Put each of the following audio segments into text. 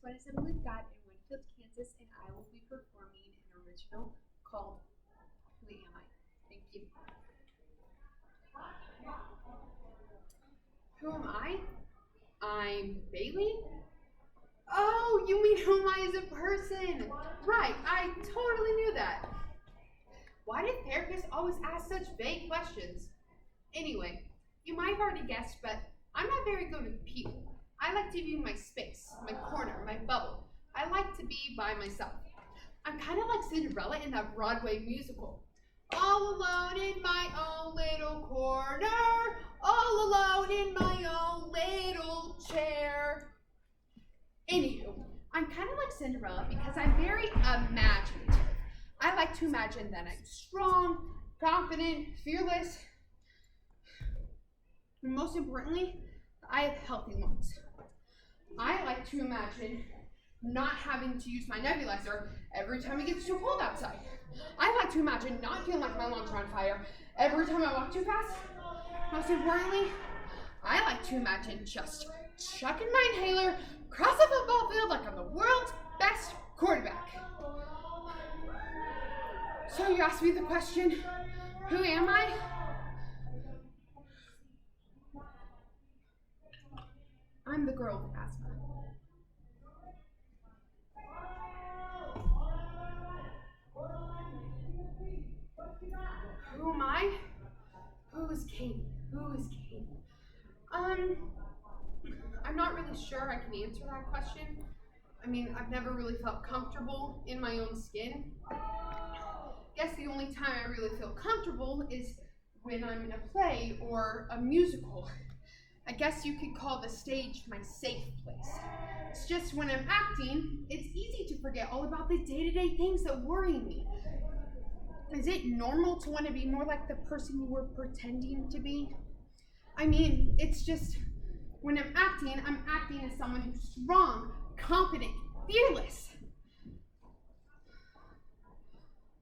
What is Assembly of God in Winfield, Kansas, and I will be performing an original called Who Am I? Thank you. Who am I? I'm Bailey. Oh, you mean who am I as a person? Right, I totally knew that. Why did therapists always ask such vague questions? Anyway, you might have already guessed, but I'm not very good with people. I like to be in my space, my corner, my bubble. I like to be by myself. I'm kind of like Cinderella in that Broadway musical. All alone in my own little corner, all alone in my own little chair. Anywho, I'm kind of like Cinderella because I'm very imaginative. I like to imagine that I'm strong, confident, fearless. And most importantly, I have healthy lungs. I like to imagine not having to use my nebulizer every time it gets too cold outside. I like to imagine not feeling like my lungs are on fire every time I walk too fast. Most importantly, I like to imagine just chucking my inhaler across the football field like I'm the world's best quarterback. So you asked me the question, who am I? I'm the girl with asthma. Who am I? Who is Katie? Who is Katie? I'm not really sure I can answer that question. I mean, I've never really felt comfortable in my own skin. Guess the only time I really feel comfortable is when I'm in a play or a musical. I guess you could call the stage my safe place. It's just when I'm acting, it's easy to forget all about the day-to-day things that worry me. Is it normal to want to be more like the person you were pretending to be? I mean, it's just when I'm acting as someone who's strong, confident, fearless.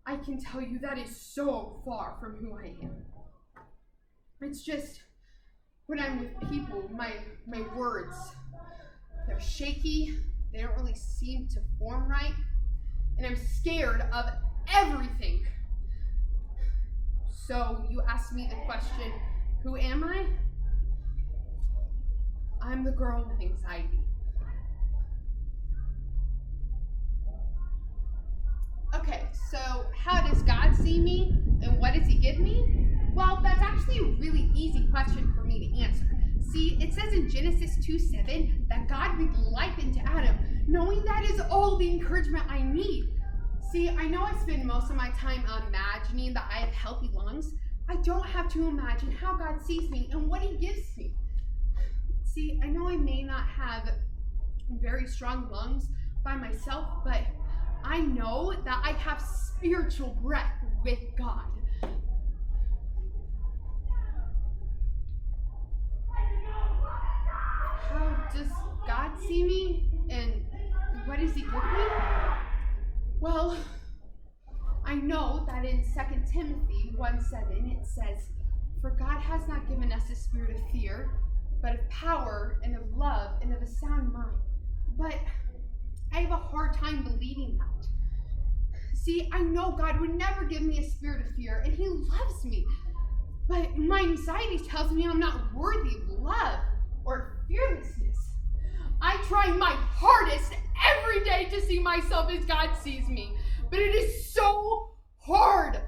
I can tell you that is so far from who I am. It's just when I'm with people, my words, they're shaky, they don't really seem to form right, and I'm scared of everything. So you asked me the question, who am I? I'm the girl with anxiety. Okay, so how does God see me and what does he give me? Well, that's actually a really easy question for me to answer. See, it says in Genesis 2:7 that God breathed life into Adam, knowing that is all the encouragement I need. See, I know I spend most of my time imagining that I have healthy lungs. I don't have to imagine how God sees me and what he gives me. See, I know I may not have very strong lungs by myself, but I know that I have spiritual breath with God. How does God see me and what does he give me? Well, I know that in 2 Timothy 1:7 it says, "For God has not given us a spirit of fear, but of power and of love and of a sound mind." But I have a hard time believing that. See, I know God would never give me a spirit of fear, and he loves me. But my anxiety tells me I'm not worthy of love or fearlessness. I try my hardest every day to see myself as God sees me, but it is so hard.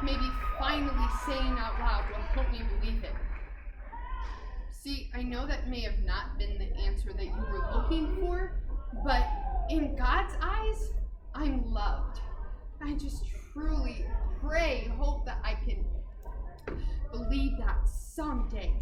Maybe finally saying out loud will help me believe it. See, I know that may have not been the answer that you were looking for, but in God's eyes, I'm loved. I just truly pray, hope that I can believe that someday.